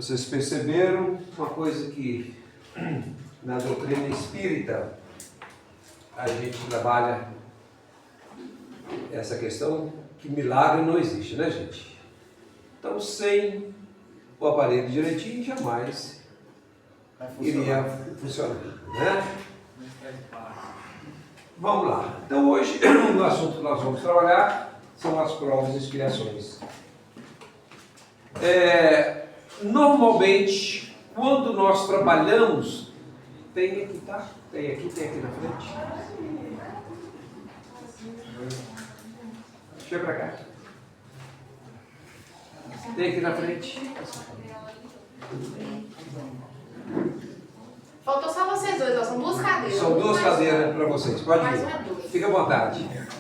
Vocês perceberam uma coisa que na doutrina espírita a gente trabalha essa questão que milagre não existe, né, gente? Então, sem o aparelho direitinho, jamais iria funcionar, né? Vamos lá. Então, hoje, o assunto que nós vamos trabalhar são as provas e expiações. Normalmente, quando nós trabalhamos, tem aqui, tá? Tem aqui na frente. Chega pra cá. Tem aqui na frente. Faltou só vocês dois, ó. São duas cadeiras. São duas cadeiras para vocês. Pode Mais ir. uma duas. Fica à vontade. Fica à vontade.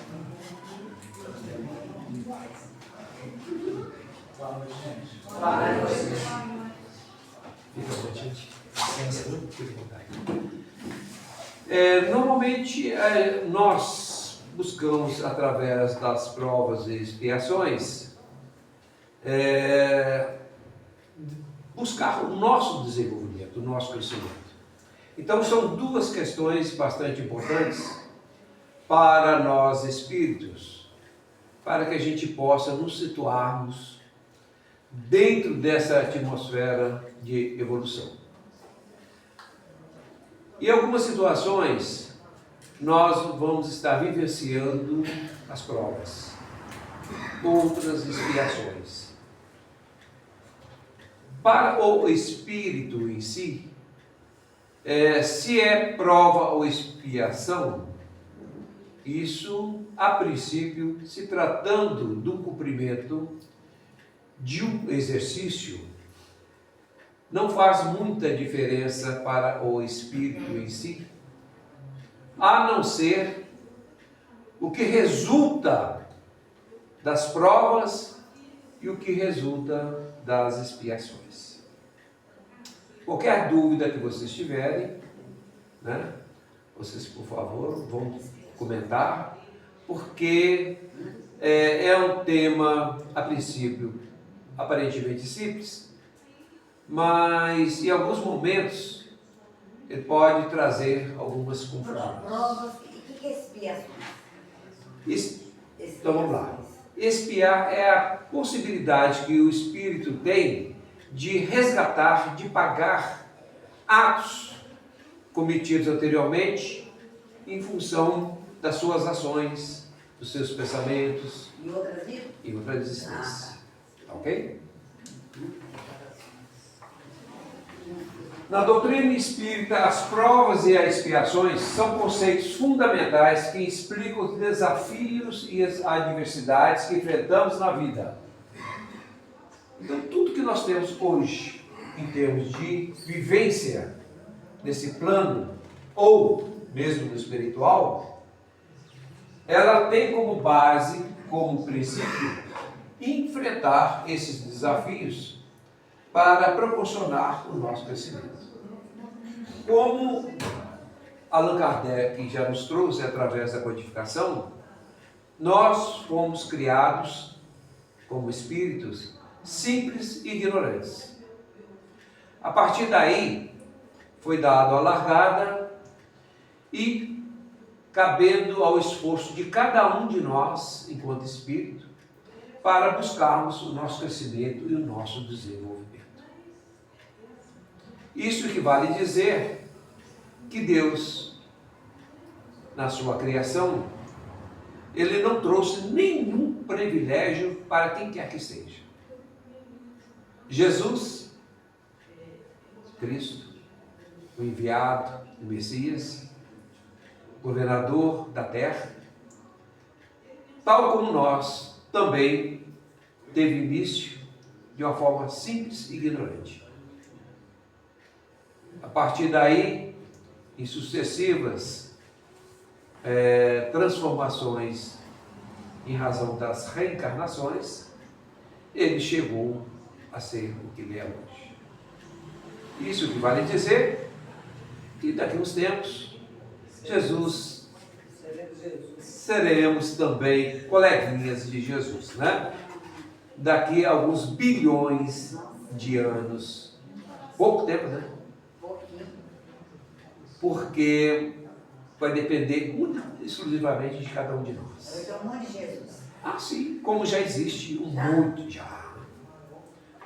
Normalmente, nós buscamos, através das provas e expiações, buscar o nosso desenvolvimento, o nosso crescimento. Então, são duas questões bastante importantes para nós espíritos, para que a gente possa nos situarmos dentro dessa atmosfera de evolução. Em algumas situações, nós vamos estar vivenciando as provas, outras expiações. Para o espírito em si, se é prova ou expiação, isso, a princípio, se tratando do cumprimento de um exercício, não faz muita diferença para o espírito em si, a não ser o que resulta das provas e o que resulta das expiações. Qualquer dúvida que vocês tiverem, né, vocês, por favor, vão comentar, porque é um tema, a princípio, aparentemente simples, mas em alguns momentos ele pode trazer algumas confusões. Provas, o que é expiações? Então vamos lá. Expiar é a possibilidade que o espírito tem de resgatar, de pagar atos cometidos anteriormente em função das suas ações, dos seus pensamentos Em outras vidas? e outras existências. Ok? Na doutrina espírita, as provas e as expiações são conceitos fundamentais que explicam os desafios e as adversidades que enfrentamos na vida. Então, tudo que nós temos hoje, em termos de vivência nesse plano, ou mesmo no espiritual, ela tem como base, como princípio, enfrentar esses desafios para proporcionar o nosso crescimento. Como Allan Kardec já nos trouxe através da codificação, nós fomos criados como espíritos simples e ignorantes. A partir daí, foi dado a largada e cabendo ao esforço de cada um de nós, enquanto espírito, para buscarmos o nosso crescimento e o nosso desenvolvimento. Isso equivale a dizer que Deus, na sua criação, Ele não trouxe nenhum privilégio para quem quer que seja. Jesus, Cristo, o enviado, o Messias, governador da terra, tal como nós, também teve início de uma forma simples e ignorante. A partir daí, em sucessivas transformações em razão das reencarnações, ele chegou a ser o que ele é hoje. Isso que vale dizer que daqui a uns tempos, seremos também coleguinhas de Jesus, né? Daqui a alguns bilhões de anos, Pouco tempo, né? Pouquinho. Porque vai depender exclusivamente de cada um de nós. Eu amo de Jesus. Assim como já existe um muito já.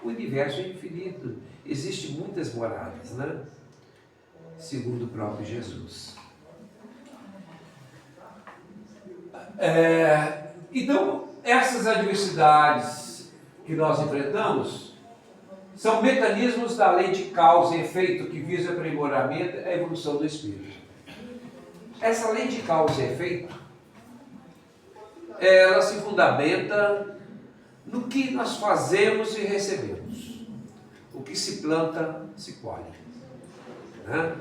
O universo é infinito. Existem muitas moradas, né? Segundo o próprio Jesus. Então, essas adversidades que nós enfrentamos são mecanismos da lei de causa e efeito que visa o aprimoramento e a evolução do espírito. Essa lei de causa e efeito, ela se fundamenta no que nós fazemos e recebemos. O que se planta, se colhe. Né?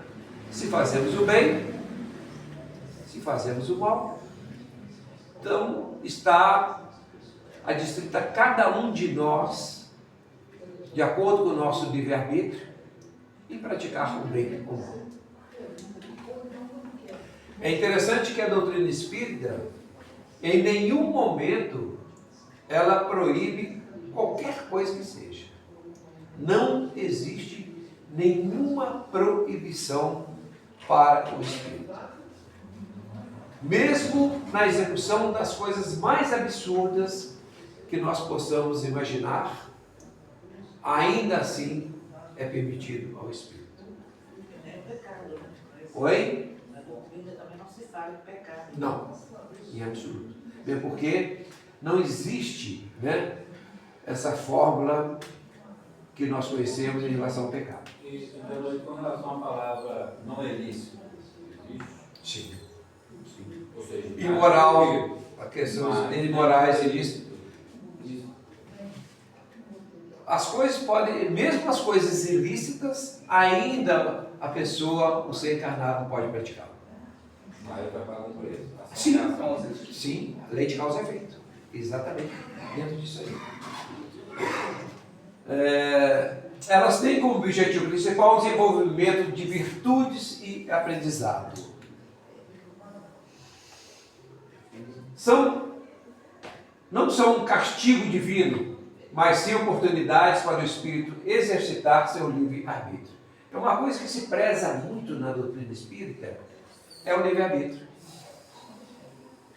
Se fazemos o bem, se fazemos o mal, então está adstrita a cada um de nós, de acordo com o nosso livre-arbítrio, em praticar o bem ou o mal. É interessante que a doutrina espírita, em nenhum momento, ela proíbe qualquer coisa que seja. Não existe nenhuma proibição para o espírito. Mesmo na execução das coisas mais absurdas que nós possamos imaginar, ainda assim é permitido ao espírito. É pecado. Oi? Na doutrina também não se fala de pecado. Não, em absoluto. Mesmo porque não existe, né, essa fórmula que nós conhecemos em relação ao pecado. E, com relação à palavra não ilícito, existe? Sim. Ou seja, Imoral, a questão de imorais ilícitos. As coisas podem, mesmo as coisas ilícitas, ainda a pessoa, o ser encarnado, pode praticá-lo. Aí vai pagar um preço. Sim, sim, a lei de causa e efeito. Exatamente, dentro disso aí. Elas têm como objetivo principal o desenvolvimento de virtudes e aprendizado. Não são um castigo divino, mas sim oportunidades para o espírito exercitar seu livre-arbítrio. É uma coisa que se preza muito na doutrina espírita, é o livre-arbítrio.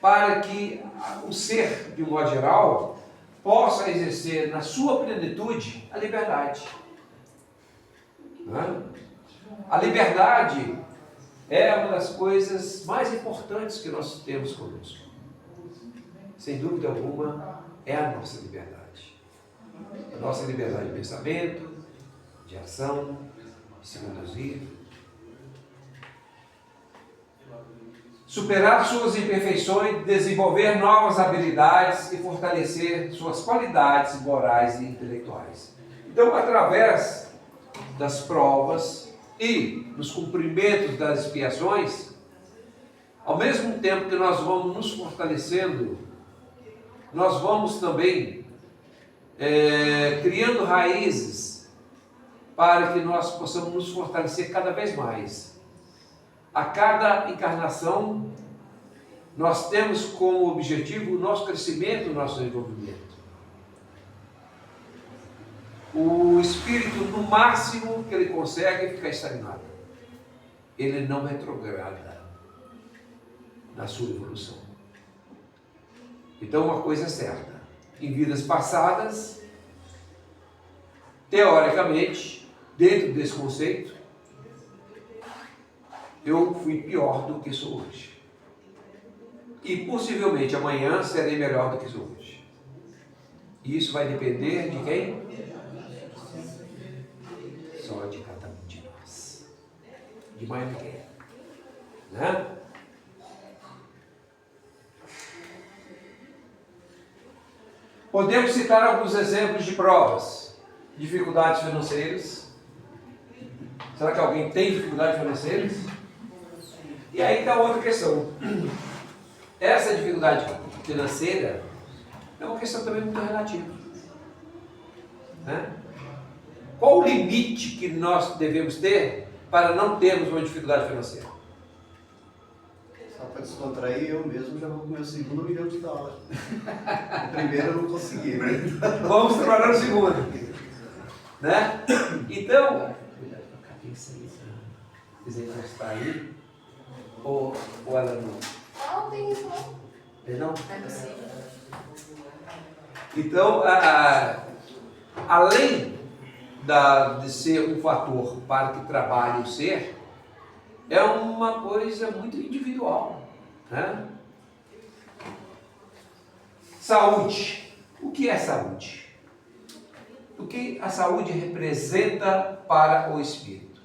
Para que o ser, de um modo geral, possa exercer na sua plenitude a liberdade. A liberdade é uma das coisas mais importantes que nós temos conosco. Sem dúvida alguma, é a nossa liberdade. A nossa liberdade de pensamento, de ação, de se conduzir. Superar suas imperfeições, desenvolver novas habilidades e fortalecer suas qualidades morais e intelectuais. Então, através das provas e dos cumprimentos das expiações, ao mesmo tempo que nós vamos nos fortalecendo, nós vamos também criando raízes para que nós possamos nos fortalecer cada vez mais. A cada encarnação, nós temos como objetivo o nosso crescimento, o nosso desenvolvimento. O espírito, no máximo que ele consegue, é ficar estagnado. Ele não retrograda na sua evolução. Então, uma coisa é certa: em vidas passadas, teoricamente, dentro desse conceito, eu fui pior do que sou hoje. E possivelmente amanhã serei melhor do que sou hoje. E isso vai depender de quem? Só de cada um de nós. De mais ninguém. Né? Podemos citar alguns exemplos de provas. Dificuldades financeiras. Será que alguém tem dificuldades financeiras? E aí está outra questão. Essa dificuldade financeira é uma questão também muito relativa. Né? Qual o limite que nós devemos ter para não termos uma dificuldade financeira? Só para descontrair, eu mesmo já vou com o meu segundo $1 milhão. O primeiro eu não consegui, né? Vamos trabalhar no segundo. Né? Então, isso aí. Quiser encostar aí. Ou ela não? Não tem isso não. Não? É possível. Então, além de ser um fator para que trabalhe o ser, é uma coisa muito individual, né? Saúde. O que é saúde? O que a saúde representa para o espírito?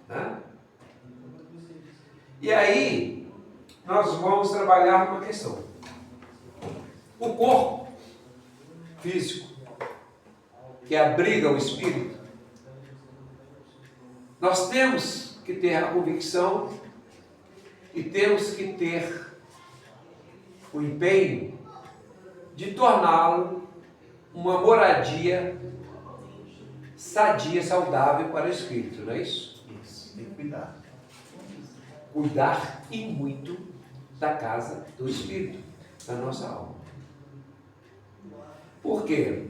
Né? E aí, nós vamos trabalhar uma questão. O corpo físico, que abriga o espírito, nós temos que ter a convicção e temos que ter o empenho de torná-lo uma moradia sadia, saudável para o espírito, não é isso? Isso, tem que cuidar. Cuidar e muito da casa do espírito, da nossa alma. Por quê?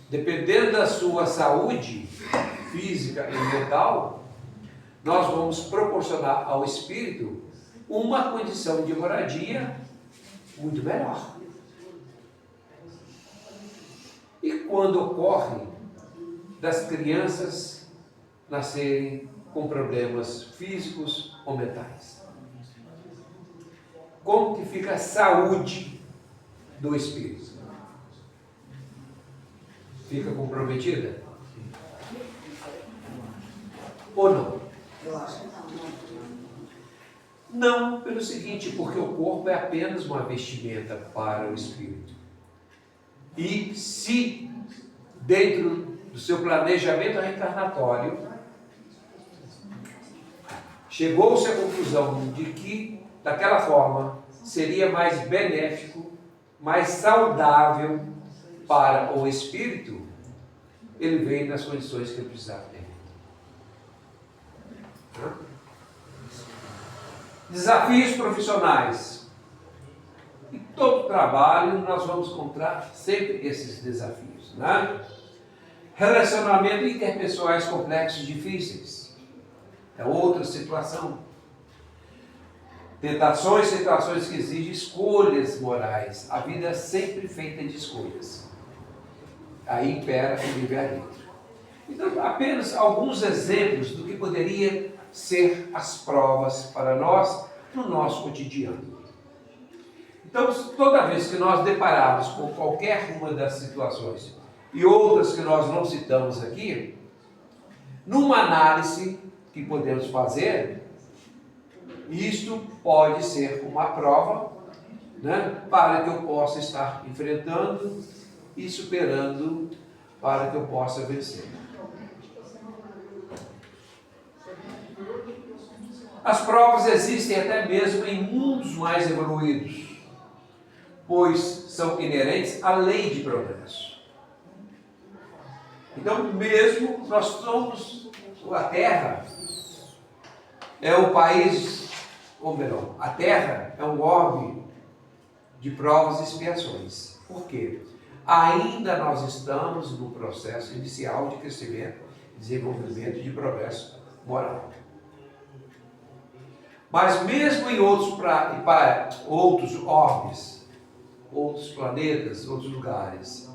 Dependendo da sua saúde física e mental, nós vamos proporcionar ao espírito uma condição de moradia muito melhor. E quando ocorre das crianças nascerem com problemas físicos ou mentais? Como que fica a saúde do espírito? Fica comprometida? Ou não? Eu acho que não. Não, pelo seguinte, porque o corpo é apenas uma vestimenta para o espírito. E se, dentro do seu planejamento reencarnatório, chegou-se à conclusão de que, daquela forma, seria mais benéfico, mais saudável para o espírito, ele vem nas condições que ele precisava ter. Desafios profissionais. Em todo trabalho nós vamos encontrar sempre esses desafios, né? Relacionamento interpessoais complexos, difíceis. É outra situação. Tentações, situações que exigem escolhas morais. A vida é sempre feita de escolhas. Aí impera o livre-arbítrio. Então, apenas alguns exemplos do que poderia ser as provas para nós no nosso cotidiano. Então, toda vez que nós depararmos com qualquer uma das situações e outras que nós não citamos aqui, numa análise que podemos fazer, isto pode ser uma prova, né, para que eu possa estar enfrentando e superando, para que eu possa vencer. As provas existem até mesmo em mundos mais evoluídos, pois são inerentes à lei de progresso. Então, mesmo nós somos, a Terra é um país, ou melhor, a Terra é um orbe de provas e expiações. Por quê? Ainda nós estamos no processo inicial de crescimento, desenvolvimento e de progresso moral. Mas mesmo em outros orbes, outros planetas, outros lugares,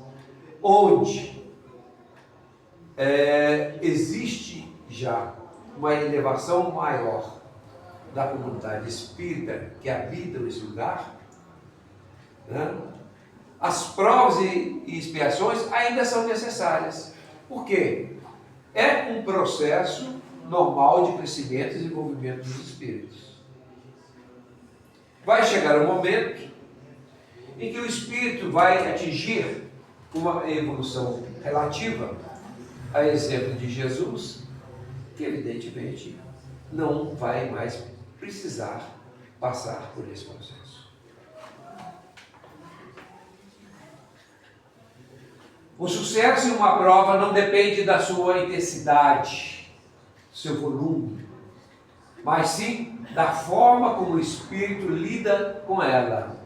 onde existe já uma elevação maior da comunidade espírita que habita esse lugar, né, as provas e expiações ainda são necessárias. Por quê? É um processo normal de crescimento e desenvolvimento dos espíritos. Vai chegar um momento em que o espírito vai atingir uma evolução relativa, a exemplo de Jesus, que evidentemente não vai mais precisar passar por esse processo. O sucesso em uma prova não depende da sua intensidade, seu volume, mas sim da forma como o espírito lida com ela,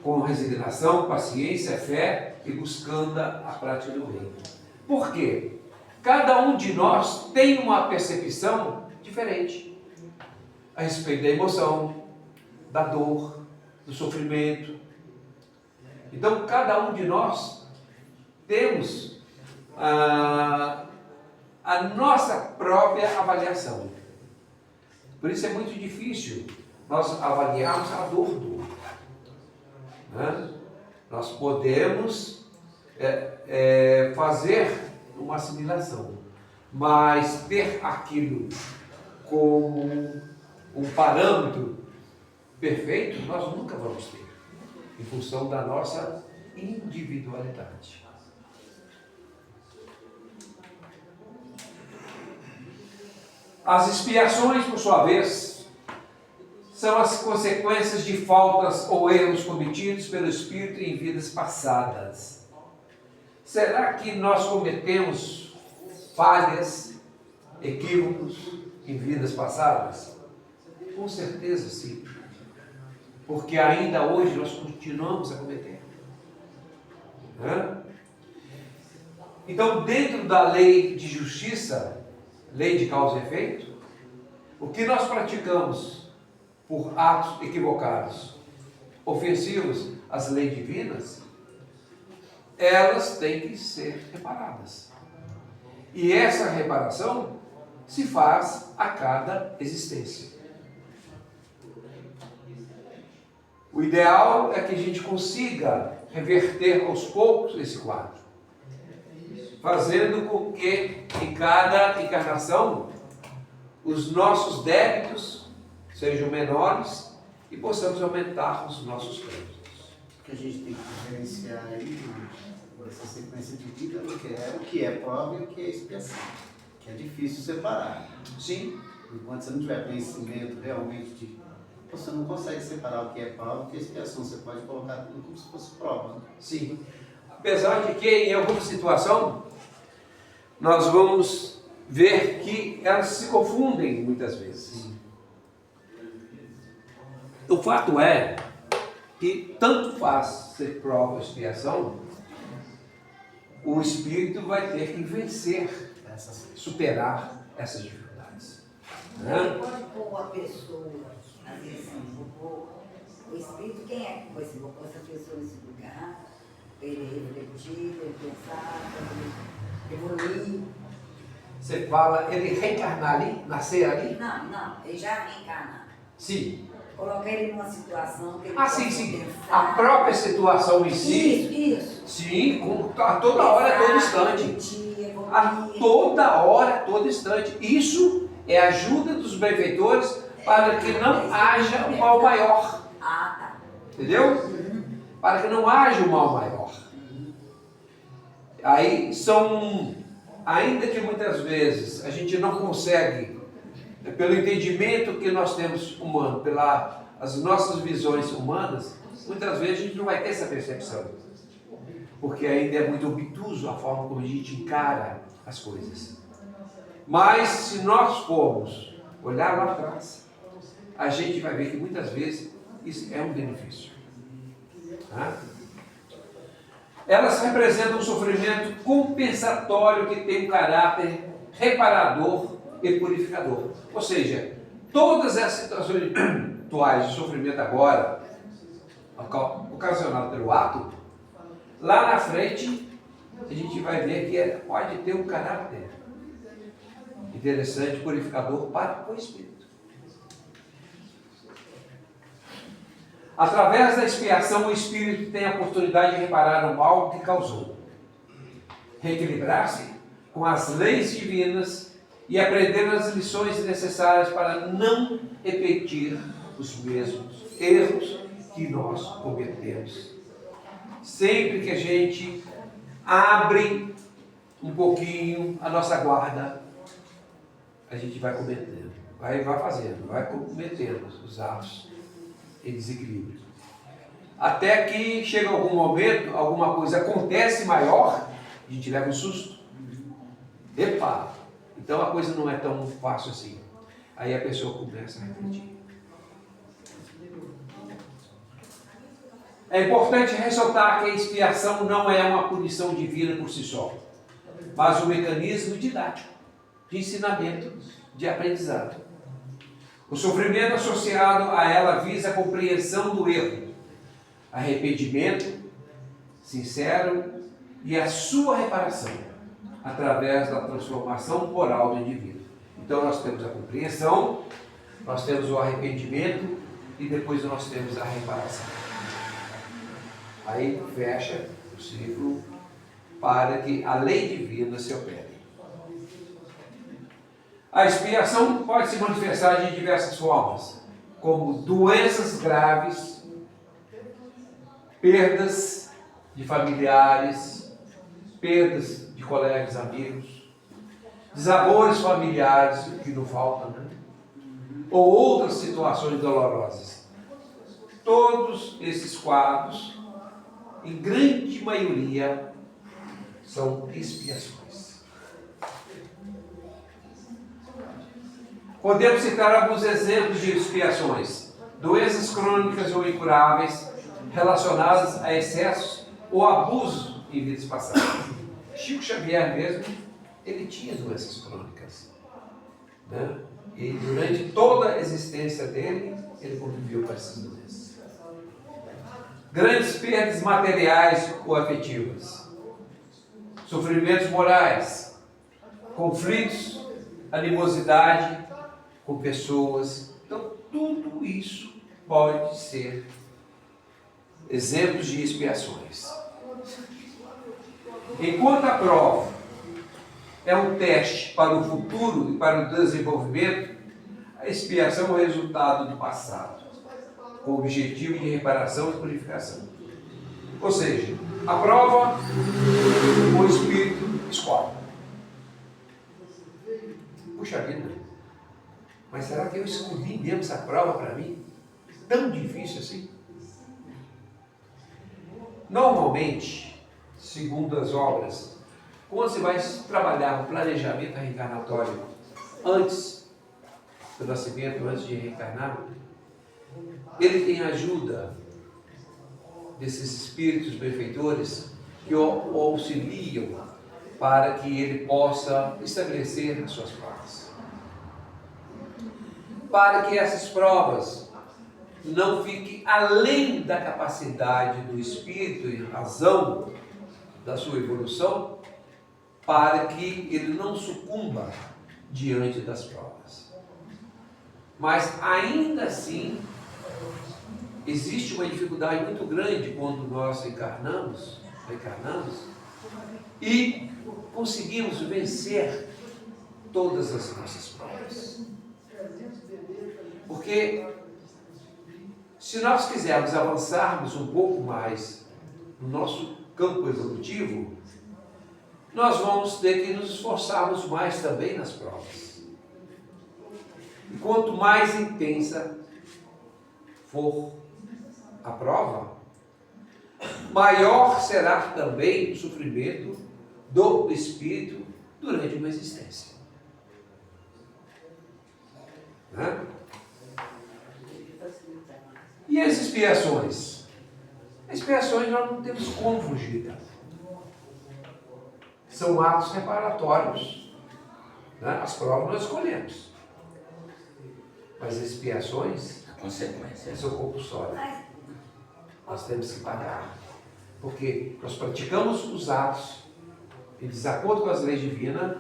com resignação, paciência, fé e buscando a prática do bem. Por quê? cada um de nós tem uma percepção diferente a respeito da emoção, da dor, do sofrimento. Então, cada um de nós temos a nossa própria avaliação. Por isso é muito difícil nós avaliarmos a dor do outro. Né? Nós podemos fazer uma assimilação, mas ter aquilo como um parâmetro perfeito, nós nunca vamos ter, em função da nossa individualidade. As expiações, por sua vez, são as consequências de faltas ou erros cometidos pelo Espírito em vidas passadas. Será que nós cometemos falhas, equívocos em vidas passadas? Com certeza sim. Porque ainda hoje nós continuamos a cometer. Então, dentro da lei de justiça, lei de causa e efeito, o que nós praticamos por atos equivocados, ofensivos às leis divinas, elas têm que ser reparadas. E essa reparação se faz a cada existência. O ideal é que a gente consiga reverter aos poucos esse quadro, fazendo com que em cada encarnação os nossos débitos sejam menores e possamos aumentar os nossos créditos. O que a gente tem que diferenciar aí nessa sequência de vida o que é prova e o que é expiação, que é difícil separar. Sim. Enquanto você não tiver conhecimento realmente você não consegue separar o que é prova e o que é expiação. Você pode colocar tudo como se fosse prova. Né? Sim. Apesar de que em alguma situação nós vamos ver que elas se confundem muitas vezes. Sim. O fato é que tanto faz ser prova ou expiação, o espírito vai ter que vencer, superar essas dificuldades. Ele pode pôr a pessoa, às vezes, o espírito, quem é que pôs essa pessoa nesse lugar? Ele refletir, ele pensar, ele evoluir. Você fala, ele reencarnar ali, nascer ali? Não, ele já reencarna. Sim. Colocar ele numa situação que ele Sim. pensar. A própria situação em si. Isso. Sim, a toda hora, a todo instante. Refletir, A toda hora, a todo instante. Isso é ajuda dos benfeitores para que não haja um mal maior. Tá. Entendeu? Para que não haja um mal maior. Aí são, ainda que muitas vezes a gente não consegue, pelo entendimento que nós temos humano, pelas nossas visões humanas, muitas vezes a gente não vai ter essa percepção. Porque ainda é muito obtuso a forma como a gente encara as coisas. Mas se nós formos olhar lá atrás, a gente vai ver que muitas vezes isso é um benefício. Elas representam um sofrimento compensatório que tem um caráter reparador e purificador. Ou seja, todas as situações atuais de sofrimento agora, ocasionado pelo ato, lá na frente a gente vai ver que pode ter um caráter interessante, purificador para o espírito. Através da expiação, o espírito tem a oportunidade de reparar o mal que causou, reequilibrar-se com as leis divinas e aprender as lições necessárias para não repetir os mesmos erros que nós cometemos. Sempre que a gente abre um pouquinho a nossa guarda, a gente vai cometendo, vai cometendo os atos em desequilíbrio. Até que chega algum momento, alguma coisa acontece maior, a gente leva um susto. Epa! Então a coisa não é tão fácil assim. Aí a pessoa começa a refletir. É importante ressaltar que a expiação não é uma punição divina por si só. mas um mecanismo didático, de ensinamento, de aprendizado. O sofrimento associado a ela visa a compreensão do erro, arrependimento sincero e a sua reparação, através da transformação moral do indivíduo. Então nós temos a compreensão, nós temos o arrependimento e depois nós temos a reparação. Aí fecha o ciclo para que a lei divina se opere. A expiação pode se manifestar de diversas formas, como doenças graves, perdas de familiares, perdas de colegas, amigos, desabores familiares, que não faltam, né? Ou outras situações dolorosas. Todos esses quadros, em grande maioria, são expiações. Podemos citar alguns exemplos de expiações: doenças crônicas ou incuráveis relacionadas a excessos ou abuso em vidas passadas. Chico Xavier mesmo, ele tinha doenças crônicas, né? E durante toda a existência dele, ele conviveu com essas doenças. Grandes perdas materiais ou afetivas, sofrimentos morais, conflitos, animosidade com pessoas. Então, tudo isso pode ser exemplos de expiações. Enquanto a prova é um teste para o futuro e para o desenvolvimento, a expiação é o resultado do passado, com o objetivo de reparação e purificação. Ou seja, a prova, o espírito escolhe. Puxa vida, mas será que eu escolhi mesmo essa prova para mim? Tão difícil assim? Normalmente, segundo as obras, quando você vai trabalhar o planejamento reencarnatório antes do nascimento, antes de reencarnar, ele tem ajuda desses espíritos benfeitores que o auxiliam para que ele possa estabelecer as suas provas. Para que essas provas não fiquem além da capacidade do espírito e razão da sua evolução, para que ele não sucumba diante das provas. Mas ainda assim, existe uma dificuldade muito grande quando nós reencarnamos e conseguimos vencer todas as nossas provas. Porque se nós quisermos avançarmos um pouco mais no nosso campo evolutivo, nós vamos ter que nos esforçarmos mais também nas provas. E quanto mais intensa for a prova, maior será também o sofrimento do espírito durante uma existência. Né? E as expiações? As expiações nós não temos como fugir delas. São atos reparatórios. Né? As provas nós escolhemos. Mas as expiações são compulsórias. Nós temos que pagar. Porque nós praticamos os atos em desacordo com as leis divinas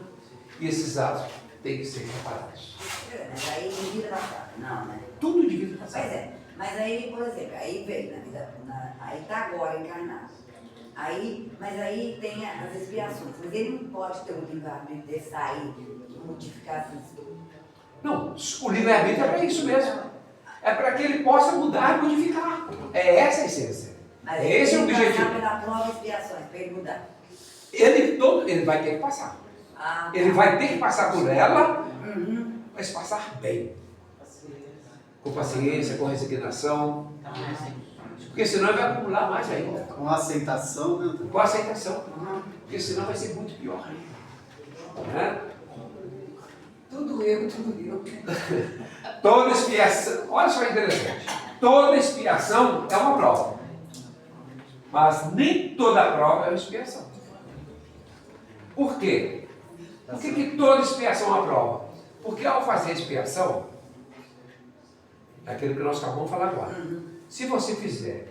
e esses atos têm que ser reparados. Mas aí de vida passada, não, né? Tudo de vida passada. Pois é. Mas aí, por exemplo, aí veio na vida, aí está agora encarnado. Mas aí tem as expiações. Mas ele não pode ter um livre-arbítrio de sair, de modificar essas. Não, o livre-arbítrio é para isso mesmo. É para que ele possa mudar e modificar. É essa a essência. Mas Esse é o ele objetivo. passar pela prova de expiações, para ele mudar. Ele vai ter que passar. Ele vai ter que passar por ela, mas passar bem. Com paciência, com resignação. Porque senão ele vai acumular mais ainda. Com aceitação, né? Com aceitação. Porque senão vai ser muito pior ainda. Né? Tudo eu. Toda expiação, olha só que interessante. Toda expiação é uma prova. Mas nem toda prova é uma expiação. Por quê? Por que toda expiação aprova? Porque ao fazer a expiação, é aquilo que nós acabamos de falar agora. Se você fizer,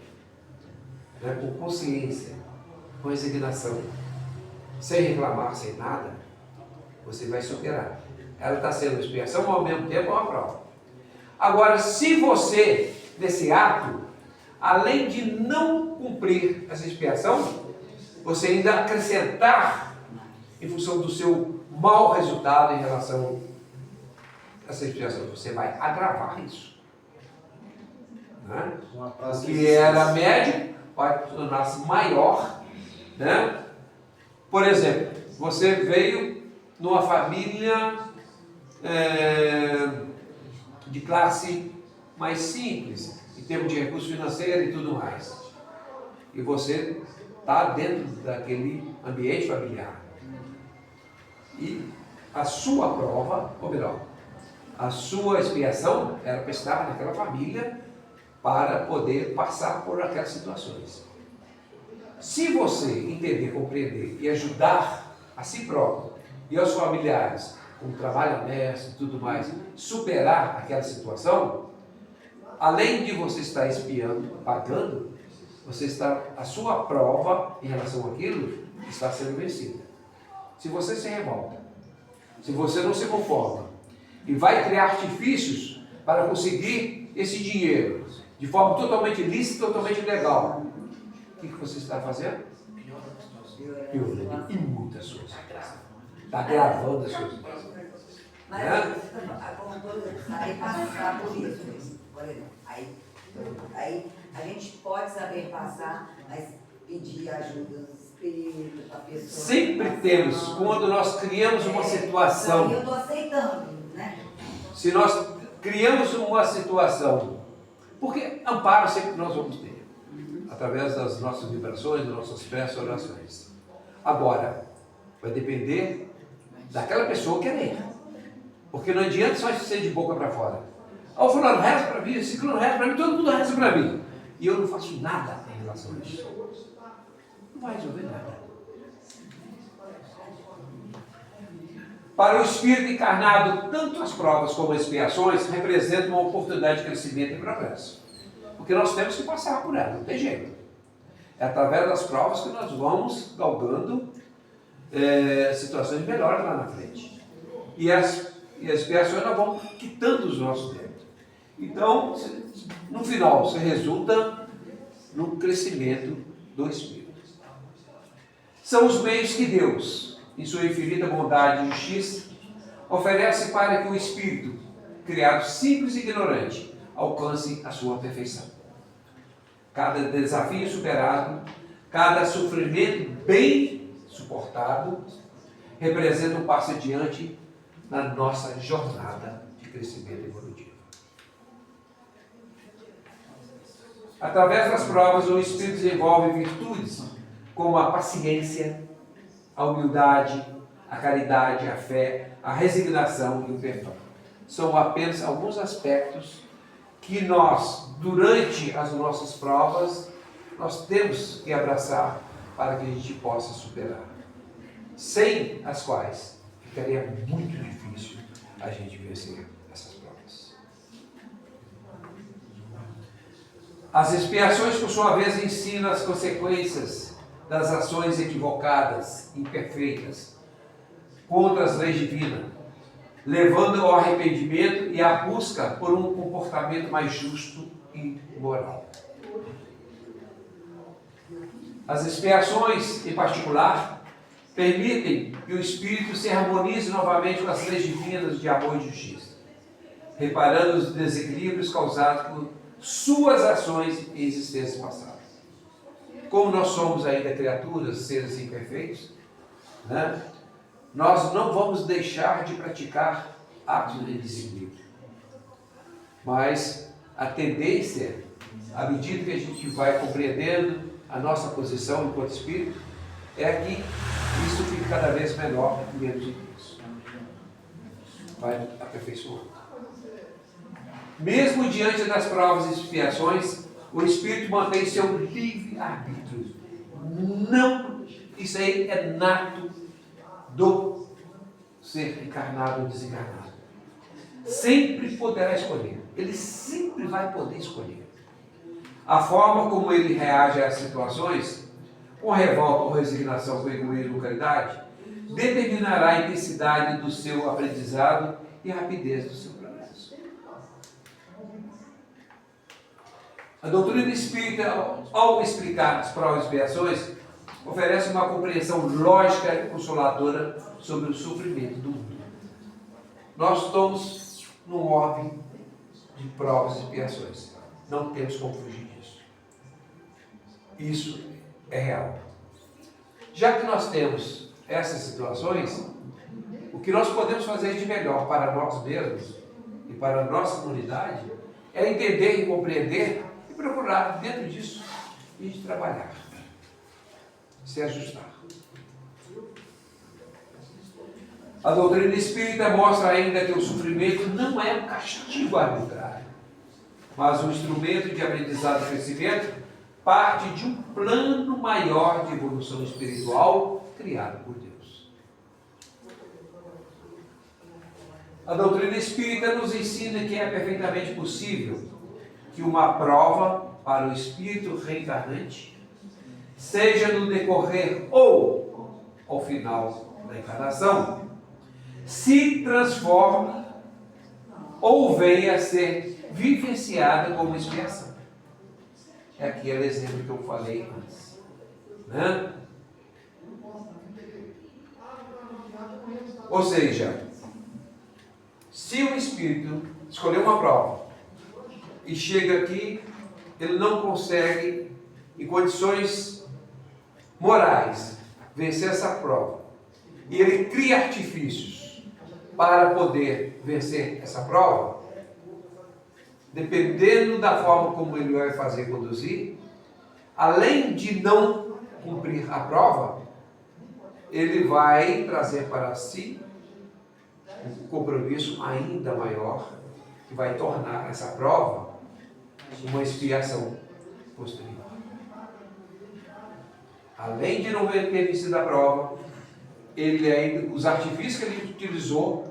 né, com consciência, com resignação, sem reclamar, sem nada, você vai superar. Ela está sendo uma expiação, mas ao mesmo tempo é uma prova. Agora, se você, nesse ato, além de não cumprir essa expiação, você ainda acrescentar, em função do seu mau resultado em relação a essa expiação, você vai agravar isso. Né? O que era médio vai tornar-se maior. Né? Por exemplo, você veio numa família de classe mais simples, em termos de recursos financeiros e tudo mais. E você está dentro daquele ambiente familiar. E a sua prova, ou melhor, a sua expiação era para estar naquela família para poder passar por aquelas situações. Se você entender, compreender e ajudar a si próprio e aos familiares com trabalho honesto e tudo mais, superar aquela situação, além de você estar expiando, pagando, você está, a sua prova em relação àquilo está sendo vencida. Se você se revolta, se você não se conforma e vai criar artifícios para conseguir esse dinheiro de forma totalmente lícita, totalmente legal, o que você está fazendo? Piorando e muitas coisas. Está agravando as coisas. Mas saber passar por isso, por exemplo. Aí a gente pode saber passar, mas pedir ajuda do Espírito, para a pessoa. Sempre temos, quando nós criamos uma situação. Eu estou aceitando, né? Se nós criamos uma situação, porque amparo sempre nós vamos ter, através das nossas vibrações, das nossas preces, orações. Agora, vai depender daquela pessoa querer. Porque não adianta só ser de boca para fora. Ah, o fulano reza para mim, esse fulano reza para mim, todo mundo reza para mim. E eu não faço nada em relação a isso. Não vai resolver nada. Para o espírito encarnado, tanto as provas como as expiações representam uma oportunidade de crescimento e progresso. Porque nós temos que passar por ela, não tem jeito. É através das provas que nós vamos galgando situações melhores lá na frente. E as expiações nós vamos quitando os nossos débitos. Então, no final, isso resulta no crescimento do espírito. São os meios que Deus, em sua infinita bondade e justiça, oferece para que o espírito, criado simples e ignorante, alcance a sua perfeição. Cada desafio superado, cada sofrimento bem suportado, representa um passo adiante na nossa jornada de crescimento evolutivo. Através das provas, o espírito desenvolve virtudes como a paciência, a humildade, a caridade, a fé, a resignação e o perdão. São apenas alguns aspectos que nós, durante as nossas provas, nós temos que abraçar para que a gente possa superar. Sem as quais ficaria muito difícil a gente vencer essas provas. As expiações, por sua vez, ensinam as consequências das ações equivocadas, imperfeitas, contra as leis divinas, levando ao arrependimento e à busca por um comportamento mais justo e moral. As expiações, em particular, permitem que o espírito se harmonize novamente com as leis divinas de amor e justiça, reparando os desequilíbrios causados por suas ações em existências passadas. Como nós somos ainda criaturas, seres imperfeitos, né, nós não vamos deixar de praticar atos de desequilíbrio. Mas a tendência, à medida que a gente vai compreendendo a nossa posição enquanto espírito, é que isso fica cada vez menor e menos intenso. Vai aperfeiçoando. Mesmo diante das provas e expiações, o espírito mantém seu livre-arbítrio. Não, isso aí é nato do ser encarnado ou desencarnado. Sempre poderá escolher. Ele sempre vai poder escolher. A forma como ele reage às situações, com revolta ou resignação, com egoísmo ou caridade, determinará a intensidade do seu aprendizado e a rapidez do seu progresso. A doutrina espírita, ao explicar as provas e expiações, oferece uma compreensão lógica e consoladora sobre o sofrimento do mundo. Nós estamos num orbe de provas e expiações. Não temos como fugir disso. Isso é real. Já que nós temos essas situações, o que nós podemos fazer de melhor para nós mesmos e para a nossa comunidade é entender e compreender e procurar, dentro disso, e de trabalhar, se ajustar. A doutrina espírita mostra ainda que o sofrimento não é um castigo arbitrário, mas um instrumento de aprendizado e crescimento, parte de um plano maior de evolução espiritual criado por Deus. A doutrina espírita nos ensina que é perfeitamente possível que uma prova para o espírito reencarnante, seja no decorrer ou ao final da encarnação, se transforme ou venha a ser vivenciada como expiação. É aquele exemplo que eu falei antes. Né? Ou seja, se o espírito escolher uma prova e chega aqui, ele não consegue, em condições morais, vencer essa prova, e ele cria artifícios para poder vencer essa prova, dependendo da forma como ele vai fazer conduzir, além de não cumprir a prova, ele vai trazer para si um compromisso ainda maior, que vai tornar essa prova uma expiação posterior. Além de não ter vencido a prova, ele ainda, os artifícios que ele utilizou,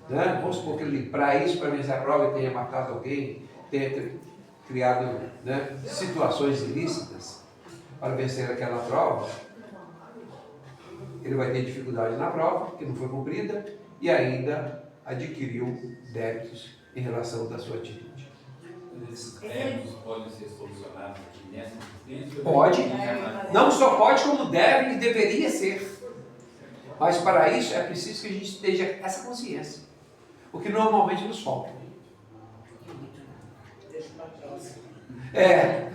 né? Vamos supor que ele, para vencer a prova, ele tenha matado alguém, tenha criado, né, situações ilícitas para vencer aquela prova, ele vai ter dificuldade na prova, que não foi cumprida, e ainda adquiriu débitos em relação da sua atitude. Esses débitos podem ser solucionados aqui nessa existência? Pode, não só pode, como deve e deveria ser. Mas para isso é preciso que a gente esteja essa consciência, o que normalmente nos falta. Deixa para a próxima. É.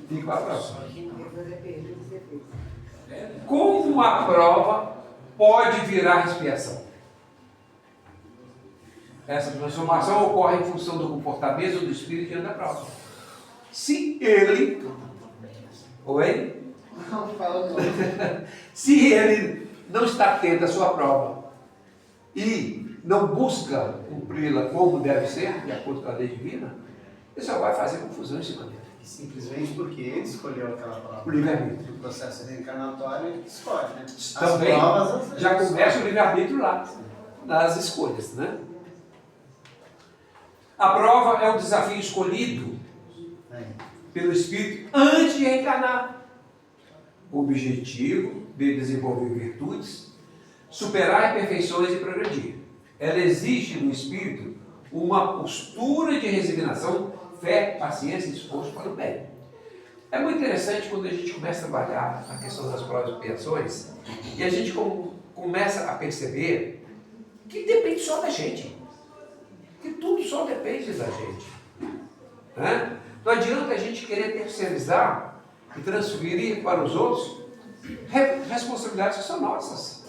Fica para a próxima. Como a prova pode virar expiação? Essa transformação ocorre em função do comportamento do espírito diante da prova. Se ele, se ele não está atento à sua prova e não busca cumpri-la como deve ser, de acordo com a lei divina, ele só vai fazer confusão em cima dele. Simplesmente porque ele escolheu aquela prova. O livre-arbítrio. O processo reencarnatório ele escolhe, né? Também Provas, já começa o livre-arbítrio lá, nas escolhas, né? A prova é um desafio escolhido pelo Espírito antes de reencarnar. O objetivo de desenvolver virtudes, superar imperfeições e progredir. Ela exige no Espírito uma postura de resignação, fé, paciência e esforço para o bem. É muito interessante quando a gente começa a trabalhar a questão das provas e expiações e a gente começa a perceber que depende só da gente. Que tudo só depende da gente. Né? Não adianta a gente querer terceirizar e transferir para os outros responsabilidades que são nossas.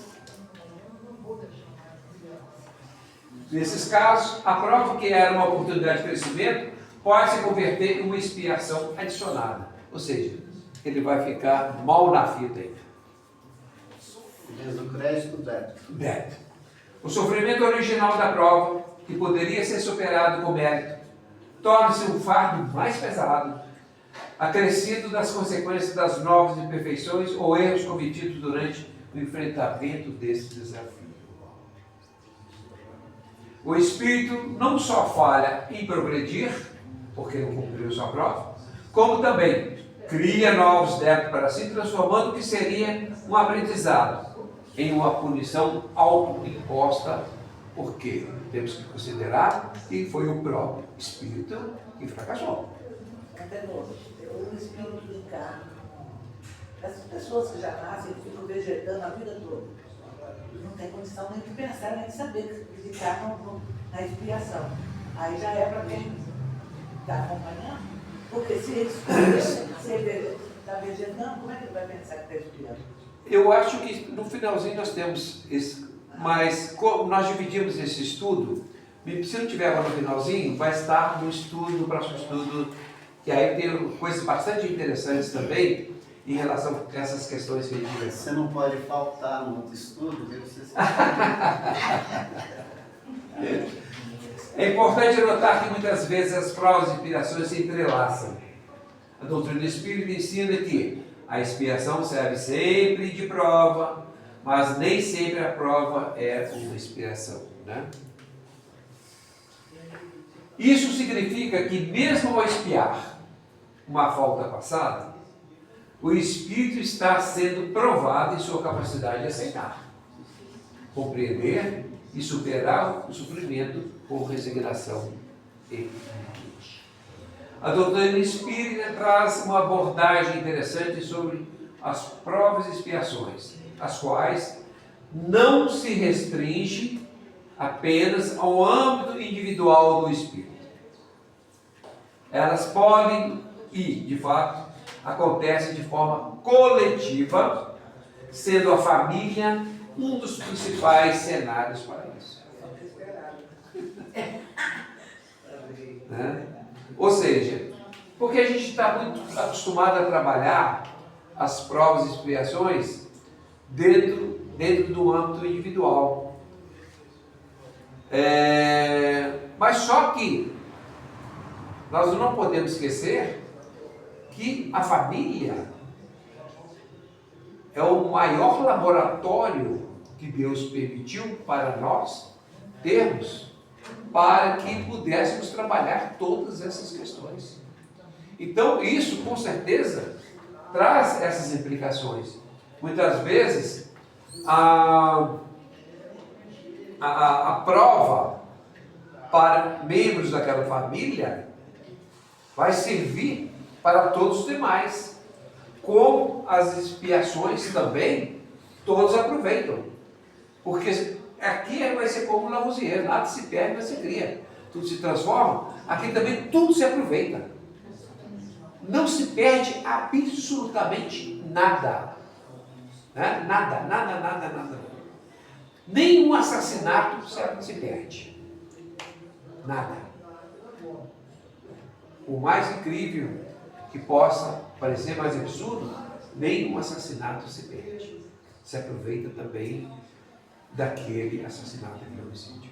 Nesses casos, a prova que era uma oportunidade de crescimento pode se converter em uma expiação adicionada. Ou seja, ele vai ficar mal na fita ainda. Desde o crédito do débito. O sofrimento original da prova, que poderia ser superado com mérito, torna-se um fardo mais pesado, acrescido das consequências das novas imperfeições ou erros cometidos durante o enfrentamento desse desafio. O espírito não só falha em progredir, porque não cumpriu sua prova, como também cria novos débitos para si, transformando o que seria um aprendizado em uma punição autoimposta, porque temos que considerar que foi o próprio espírito que fracassou. Antenor, o espírito encarna. Essas pessoas que já nascem ficam vegetando a vida toda. Não tem condição nem de pensar, nem de saber que encarnam na expiação. Aí já é para quem está acompanhando. Porque se ele está vegetando, como é que ele vai pensar que está expiando? Eu acho que no finalzinho nós temos esse, mas como nós dividimos esse estudo, se não tiver agora no finalzinho, vai estar no estudo, no próximo estudo, que aí tem coisas bastante interessantes também em relação a essas questões que a gente vê. Você não pode faltar no outro estudo, deve ser. É importante notar que muitas vezes as provas e expiações se entrelaçam. A doutrina do Espírito ensina que a expiação serve sempre de prova, mas nem sempre a prova é uma expiação, né? Isso significa que mesmo ao expiar uma falta passada, o Espírito está sendo provado em sua capacidade de aceitar, compreender e superar o sofrimento com resignação e virtude. A doutrina espírita traz uma abordagem interessante sobre as provas e expiações, as quais não se restringe apenas ao âmbito individual do espírito. Elas podem e, de fato, acontecem de forma coletiva, sendo a família um dos principais cenários para isso. Né? Ou seja, porque a gente está muito acostumado a trabalhar as provas e expiações dentro do âmbito individual. Mas só que nós não podemos esquecer que a família é o maior laboratório que Deus permitiu para nós termos, para que pudéssemos trabalhar todas essas questões. Então, isso com certeza traz essas implicações. Muitas vezes, a prova para membros daquela família vai servir para todos os demais. Como as expiações também, todos aproveitam. Porque aqui vai ser como Lavoisier, nada se perde, nada se cria. Tudo se transforma, aqui também tudo se aproveita. Não se perde absolutamente nada. Né? Nada. Nenhum assassinato se perde. Nada. O mais incrível que possa parecer mais absurdo, nenhum assassinato se perde. Se aproveita também daquele assassinato de homicídio.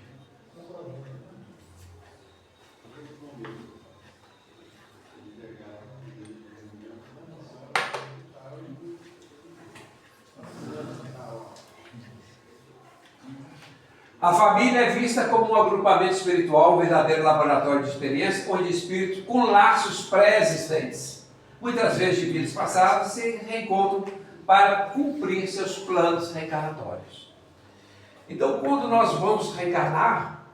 A família é vista como um agrupamento espiritual, um verdadeiro laboratório de experiência, onde espíritos com laços pré-existentes, muitas vezes de vidas passadas, se reencontram para cumprir seus planos reencarnatórios. Então, quando nós vamos reencarnar,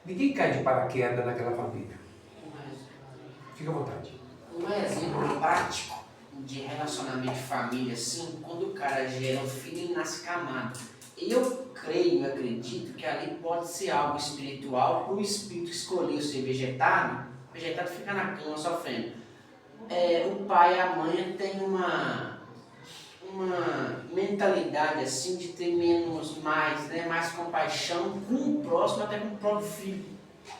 ninguém cai de paraquedas naquela família. Fica à vontade. Um exemplo prático de relacionamento de família, assim, quando o cara gera um filho e nasce camado. Eu creio e acredito que ali pode ser algo espiritual para o espírito que escolheu ser vegetado fica na cama sofrendo. O pai e a mãe têm uma mentalidade assim de ter mais compaixão com o próximo, até com o próprio filho.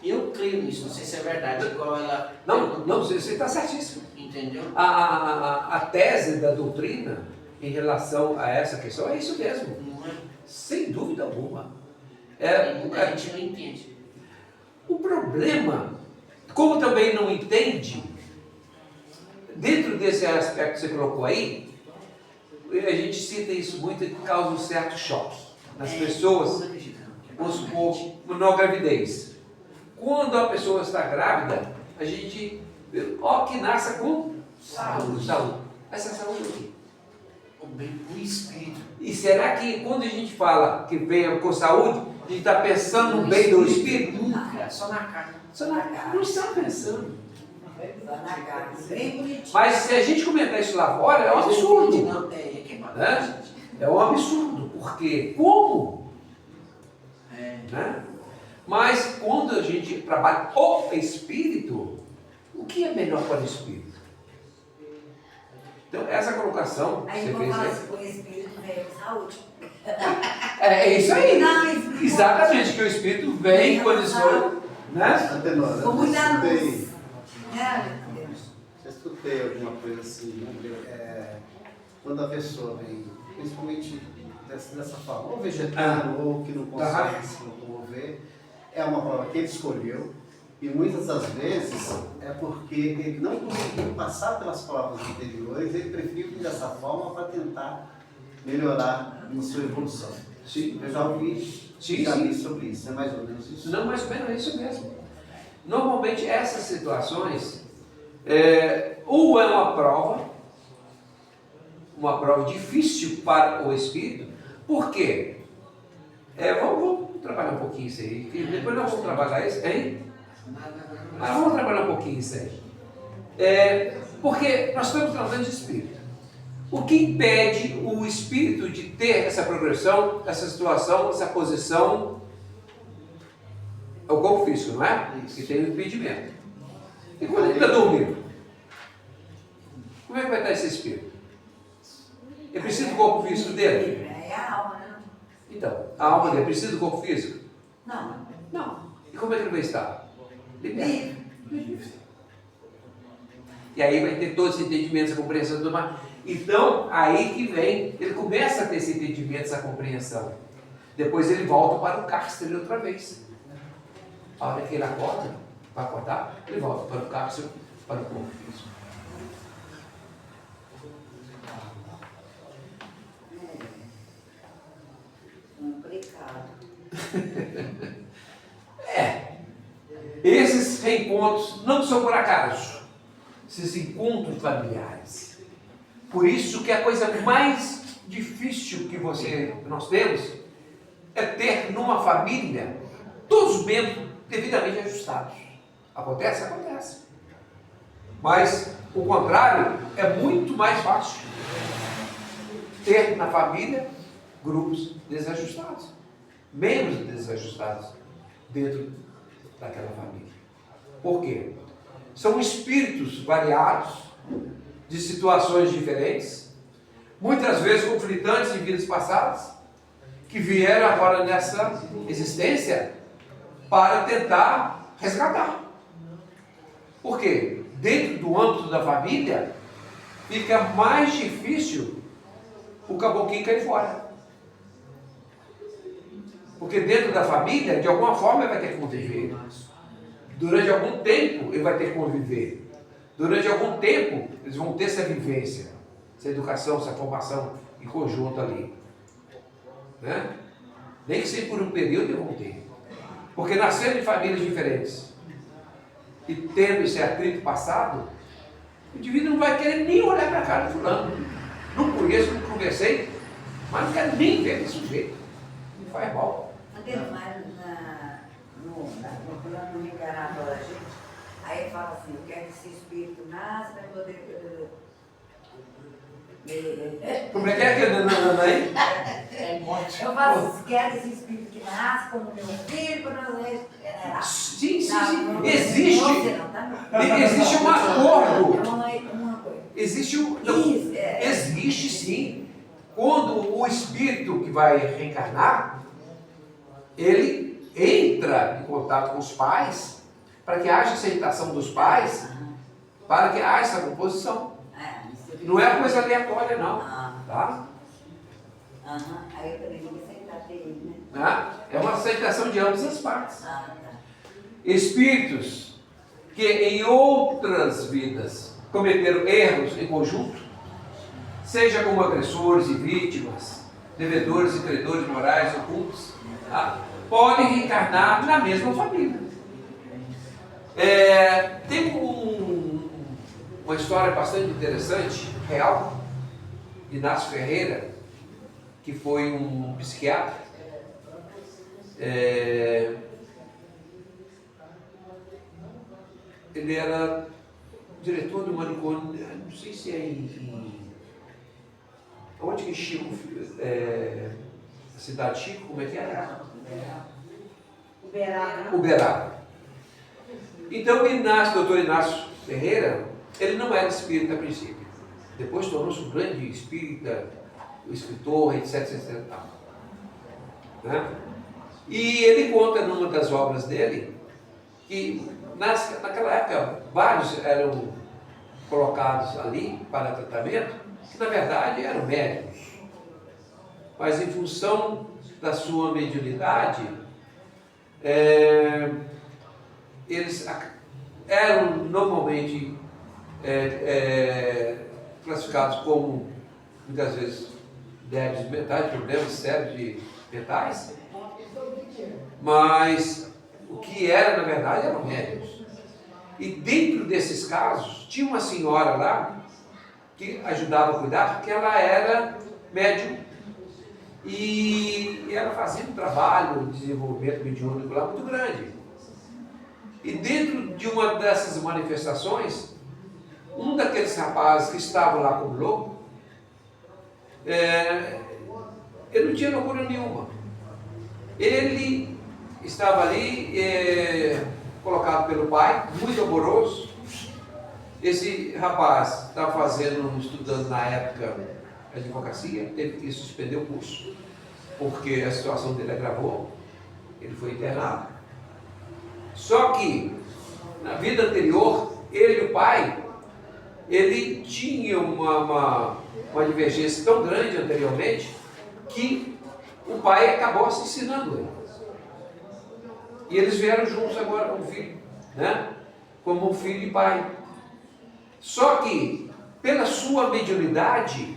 Eu creio nisso, não sei se é verdade, igual ela... Não, você está certíssimo. Entendeu? A tese da doutrina em relação a essa questão é isso mesmo. Não é? Sem dúvida alguma. A gente não entende. O problema, como também não entende, dentro desse aspecto que você colocou aí, a gente cita isso muito e causa um certo choque nas pessoas, vamos supor, na gravidez. Quando a pessoa está grávida, a gente, que nasça com saúde. Essa saúde aqui. O espírito. E será que quando a gente fala que venha com saúde, a gente está pensando no bem do espírito? Nunca, só na carne. Só não está pensando. Só na carne, bem bonitinho. Mas se a gente comentar isso lá fora, é um absurdo. Não, é queimado. Né? É um absurdo. Porque como? Né? Mas quando a gente trabalha o espírito, o que é melhor para o espírito? Então, essa colocação Aí você eu vou fez falar aí. assim, com o espírito veio com saúde. É isso aí. Não, espírito. Exatamente, que o espírito vem em condições, né? Antenor, Com muita eu luz. já escutei alguma coisa assim, né? Quando a pessoa vem, principalmente dessa forma, ou vegetando, ou que não consegue se locomover, é uma prova que ele escolheu, e muitas das vezes é porque ele não conseguiu passar pelas provas anteriores, ele preferiu vir dessa forma para tentar melhorar na sua evolução. Sim. Eu já ouvi, vi sobre isso, é mais ou menos isso. Não, mais ou menos é isso mesmo. Normalmente essas situações ou é uma prova difícil para o espírito. Por quê? Vamos trabalhar um pouquinho isso aí, que depois nós vamos trabalhar isso, hein? Mas vamos trabalhar um pouquinho isso aí. Porque nós estamos tratando de espírito. O que impede o espírito de ter essa progressão, essa situação, essa posição? É o corpo físico, não é? Isso. Que tem o impedimento. E quando ele está dormindo? Como é que vai estar esse espírito? Ele precisa do corpo físico dele? É a alma, né? Então, a alma dele precisa do corpo físico? Não. Não. E como é que ele vai estar? Livre. Livre. E aí vai ter todos os entendimentos, a compreensão do mar. Então, aí que vem, ele começa a ter esse entendimento, essa compreensão. Depois ele volta para o cárcere outra vez. A hora que ele acorda, vai acordar, ele volta para o cárcere, para o corpo físico. Complicado. Esses reencontros não são por acaso. Esses encontros familiares. Por isso que a coisa mais difícil que nós temos é ter numa família todos os membros devidamente ajustados. Acontece? Acontece. Mas o contrário é muito mais fácil. Ter na família grupos desajustados, membros desajustados dentro daquela família. Por quê? São espíritos variados, de situações diferentes, muitas vezes conflitantes em vidas passadas, que vieram agora nessa existência para tentar resgatar. Por quê? Dentro do âmbito da família, fica mais difícil o caboclinho cair fora. Porque dentro da família, de alguma forma, ele vai ter que conviver. Durante algum tempo, ele vai ter que conviver. Durante algum tempo, eles vão ter essa vivência, essa educação, essa formação em conjunto ali. Né? Nem que seja por um período, eles vão ter. Porque nascendo em famílias diferentes e tendo esse atrito passado, o indivíduo não vai querer nem olhar para a cara do fulano. Não conheço, não conversei, mas não quero nem ver esse sujeito. Não faz mal. Mas no plano reencarnatório da gente, aí ele fala assim, eu quero que esse espírito nasça para poder... Como é que é? Eu falo assim, quero que esse espírito que nasça como meu filho, para nós... Sim. Não, Existe não, tá? existe um acordo. Uma coisa. Existe Isso, existe sim. Quando o espírito que vai reencarnar, ele entra em contato com os pais, para que haja aceitação dos pais, para que haja essa composição. Não é uma coisa aleatória, não. Tá? Aí eu também vou aceitar dele, né? Né? É uma aceitação de ambas as partes. Tá. Espíritos que em outras vidas cometeram erros em conjunto, seja como agressores e vítimas, devedores e credores morais ocultos, tá? Podem reencarnar na mesma família. Tem uma história bastante interessante, real, de Inácio Ferreira, que foi um psiquiatra. Ele era diretor do manicômio, não sei se é onde que Chico, a cidade de Chico, como é que era? Uberaba. Então o doutor Inácio Ferreira, ele não era espírita a princípio. Depois tornou-se um grande espírita, escritor, etc, etc. Né? E ele conta numa das obras dele que naquela época vários eram colocados ali para tratamento, que na verdade eram médicos. Mas em função da sua mediunidade, eles eram normalmente classificados como, muitas vezes, débeis mentais, problemas sérios de mentais, mas o que era, na verdade, eram médicos. E dentro desses casos, tinha uma senhora lá que ajudava a cuidar, porque ela era médium e ela fazia um trabalho de desenvolvimento mediúnico lá muito grande. E dentro de uma dessas manifestações, um daqueles rapazes que estavam lá como louco, ele não tinha loucura nenhuma. Ele estava ali, colocado pelo pai, muito amoroso. Esse rapaz estava estudando na época advocacia, teve que suspender o curso, porque a situação dele agravou, ele foi internado. Só que, na vida anterior, ele e o pai, ele tinha uma divergência tão grande anteriormente, que o pai acabou assassinando ele. E eles vieram juntos agora como filho, né? Como filho e pai. Só que, pela sua mediunidade,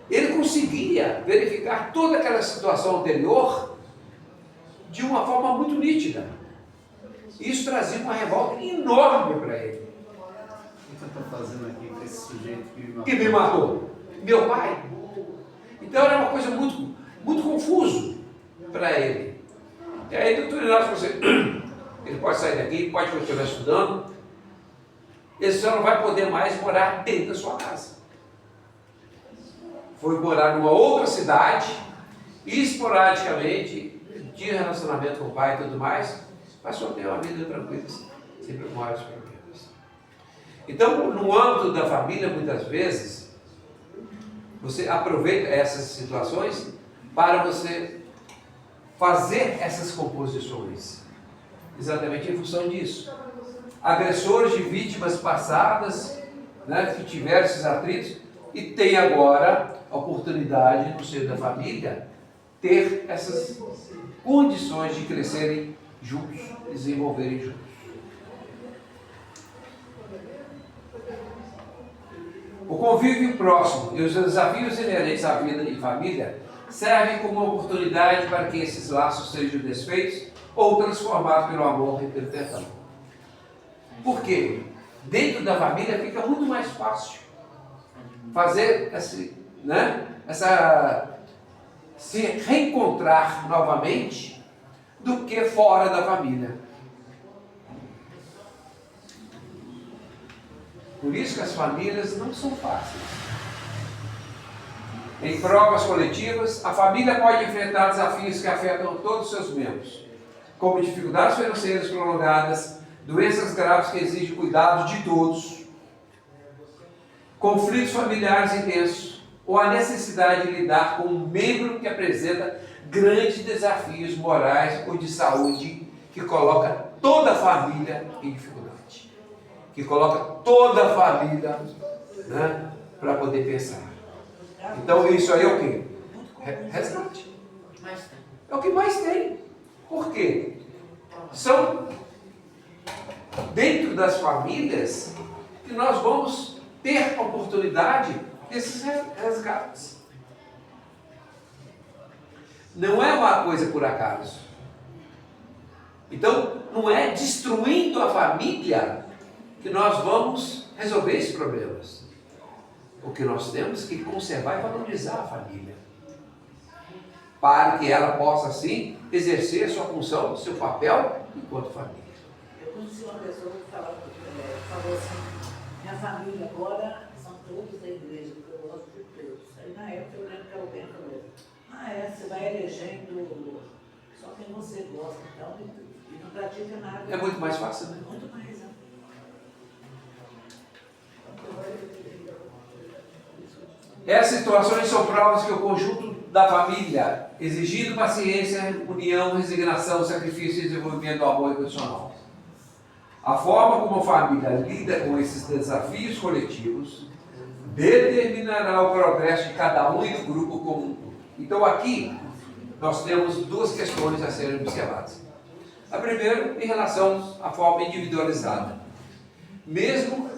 ele conseguia verificar toda aquela situação anterior de uma forma muito nítida. Isso trazia uma revolta enorme para ele. O que eu estou fazendo aqui com esse sujeito que me matou? Meu pai. Então era uma coisa muito, muito confuso para ele. E aí o doutor Inácio falou assim, ele pode sair daqui, pode continuar estudando, ele só não vai poder mais morar dentro da sua casa. Foi morar numa outra cidade, e esporadicamente, tinha relacionamento com o pai e tudo mais, mas só ter uma vida tranquila, sempre com maiores problemas. Então, no âmbito da família, muitas vezes, você aproveita essas situações para você fazer essas composições, exatamente em função disso. Agressores de vítimas passadas, né, que tiveram esses atritos, e tem agora a oportunidade, no seio da família, ter essas condições de crescerem juntos, desenvolverem juntos. O convívio próximo e os desafios inerentes à vida e família servem como uma oportunidade para que esses laços sejam desfeitos ou transformados pelo amor e pelo perdão. Por quê? Dentro da família fica muito mais fácil fazer se reencontrar novamente do que fora da família. Por isso que as famílias não são fáceis. Em provas coletivas, a família pode enfrentar desafios que afetam todos os seus membros, como dificuldades financeiras prolongadas, doenças graves que exigem cuidado de todos, conflitos familiares intensos, ou a necessidade de lidar com um membro que apresenta grandes desafios morais ou de saúde, que coloca toda a família em dificuldade, que coloca toda a família, né, para poder pensar. Então isso aí é o quê? Resgate. É o que mais tem. Por quê? São dentro das famílias que nós vamos ter oportunidade desses resgates. Não é uma coisa por acaso. Então, não é destruindo a família que nós vamos resolver esses problemas. O que nós temos que conservar e valorizar a família, para que ela possa, assim, exercer a sua função, o seu papel enquanto família. Eu conheci uma pessoa que falou assim, minha família agora são todos da igreja, porque eu gosto de todos. Aí na época eu lembro que alguém falou, você vai elegendo só quem você gosta, então, e não pratica nada. É muito mais fácil, né? Muito mais, né? Essas situações são provas que o conjunto da família, exigindo paciência, união, resignação, sacrifício e desenvolvimento do amor incondicional. A forma como a família lida com esses desafios coletivos determinará o progresso de cada um e do grupo como um todo. Então aqui nós temos duas questões a serem observadas. A primeira, em relação à forma individualizada. Mesmo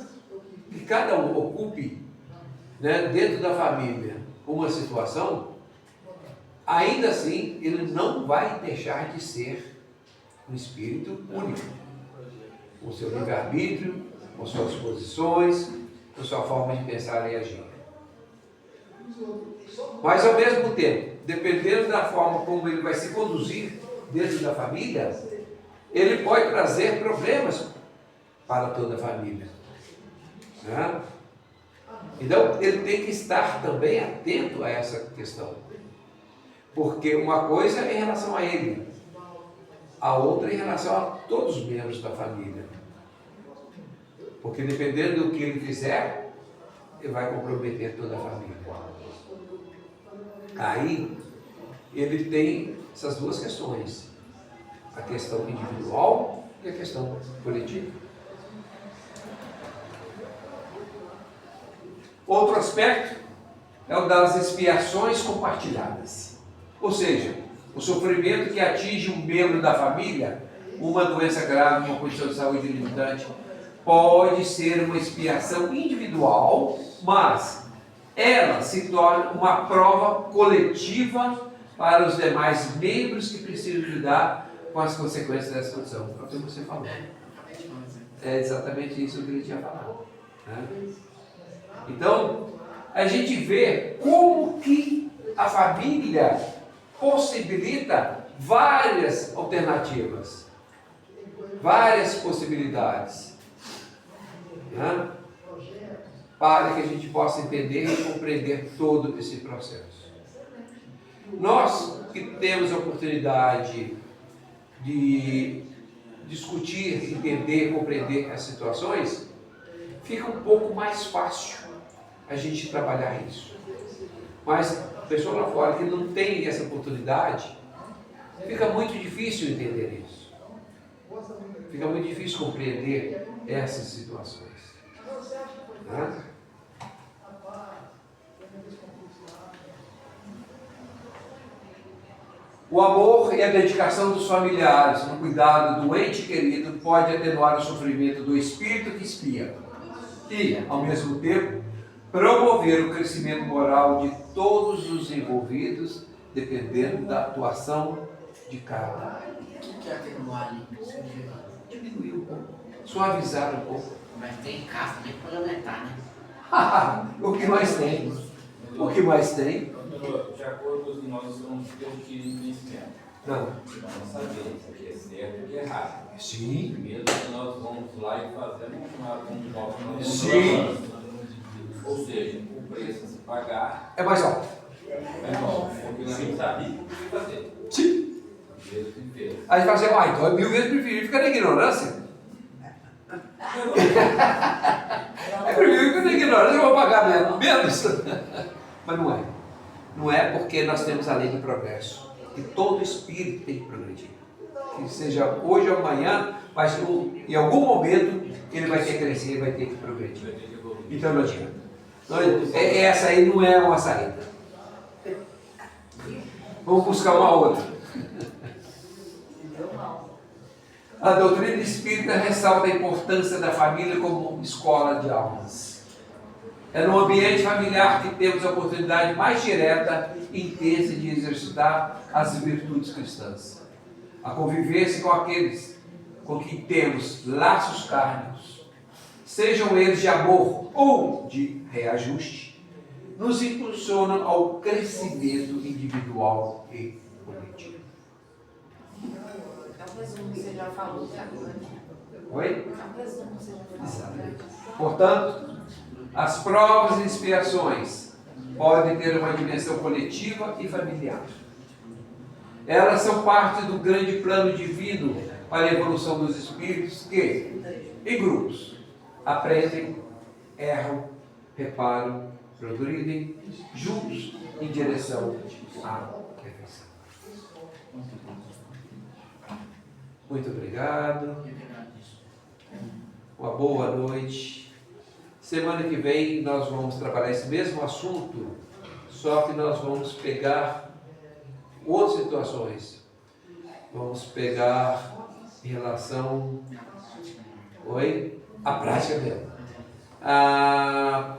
que cada um ocupe, dentro da família, uma situação, ainda assim ele não vai deixar de ser um espírito único, com seu livre-arbítrio, com suas posições, com sua forma de pensar e agir. Mas ao mesmo tempo, dependendo da forma como ele vai se conduzir dentro da família, ele pode trazer problemas para toda a família. Né? Então, ele tem que estar também atento a essa questão. Porque uma coisa é em relação a ele, a outra é em relação a todos os membros da família. Porque dependendo do que ele fizer, ele vai comprometer toda a família. Aí, ele tem essas duas questões. A questão individual e a questão coletiva. Outro aspecto é o das expiações compartilhadas. Ou seja, o sofrimento que atinge um membro da família, uma doença grave, uma condição de saúde limitante, pode ser uma expiação individual, mas ela se torna uma prova coletiva para os demais membros que precisam lidar com as consequências dessa condição. É o que você falou. É exatamente isso que ele tinha falado. Né? Então, a gente vê como que a família possibilita várias alternativas, várias possibilidades, né? Para que a gente possa entender e compreender todo esse processo. Nós que temos a oportunidade de discutir, entender, compreender as situações, fica um pouco mais fácil a gente trabalhar isso. Mas a pessoa lá fora que não tem essa oportunidade, fica muito difícil entender isso. Fica muito difícil compreender essas situações. Né? O amor e a dedicação dos familiares no cuidado do doente querido pode atenuar o sofrimento do espírito que expia e, ao mesmo tempo, promover o crescimento moral de todos os envolvidos, dependendo da atuação de cada. O que é atenuar ali? Diminuir um pouco, suavizar um pouco. Mas tem caso também para aumentar, né? O que mais tem? O que mais tem? De acordo com os que nós vamos discutir em conhecimento. Não. Vamos saber o que é certo e o que é errado. Sim. Primeiro que nós vamos lá e fazemos um cálculo. Sim. Ou seja, o preço a se pagar É mais alto. é bom, porque nós não sabíamos o que fazer. Sim. Deus que fez. Aí você fala assim, então é 1000 vezes preferível ficar na ignorância. É preferível ficar na ignorância, eu vou pagar menos. Mas não é. Não é porque nós temos a lei do progresso. Que todo espírito tem que progredir. Que seja hoje ou amanhã, mas em algum momento ele vai ter que crescer, ele vai ter que progredir. Então não adianta. Essa aí não é uma saída. Vamos buscar uma outra. A doutrina espírita ressalta a importância da família como escola de almas. É no ambiente familiar que temos a oportunidade mais direta e intensa de exercitar as virtudes cristãs. A convivência com aqueles com quem temos laços kármicos, sejam eles de amor ou de reajuste, nos impulsionam ao crescimento individual e coletivo. É um resumo que você já falou, tá? Oi? É um resumo que você já falou. Exatamente. Portanto, as provas e expiações podem ter uma dimensão coletiva e familiar. Elas são parte do grande plano divino para a evolução dos espíritos que, em grupos, aprendem, erram, reparam, progridem, juntos em direção à perfeição. Muito obrigado. Uma boa noite. Semana que vem nós vamos trabalhar esse mesmo assunto, só que nós vamos pegar outras situações. Vamos pegar em relação à prática dela.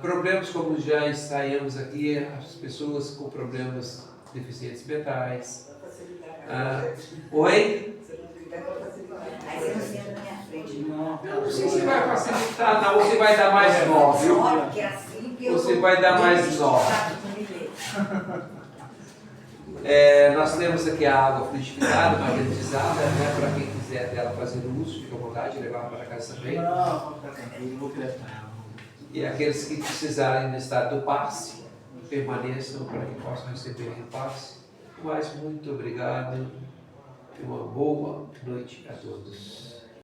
Problemas como já ensaiamos aqui, as pessoas com problemas deficientes mentais. Aí você não senta na minha frente, não. Eu não sei se vai facilitar, não, ou você vai dar mais 9. Olha, que é assim que eu Você tô vai dar mais identificado com ele. Nós temos aqui a água fluidificada, magnetizada, né, para quem quiser dela fazer uso, fica à vontade de levar para casa também. E aqueles que precisarem no estado do passe, permaneçam para que possam receber o passe. Mas muito obrigado e uma boa noite a todos.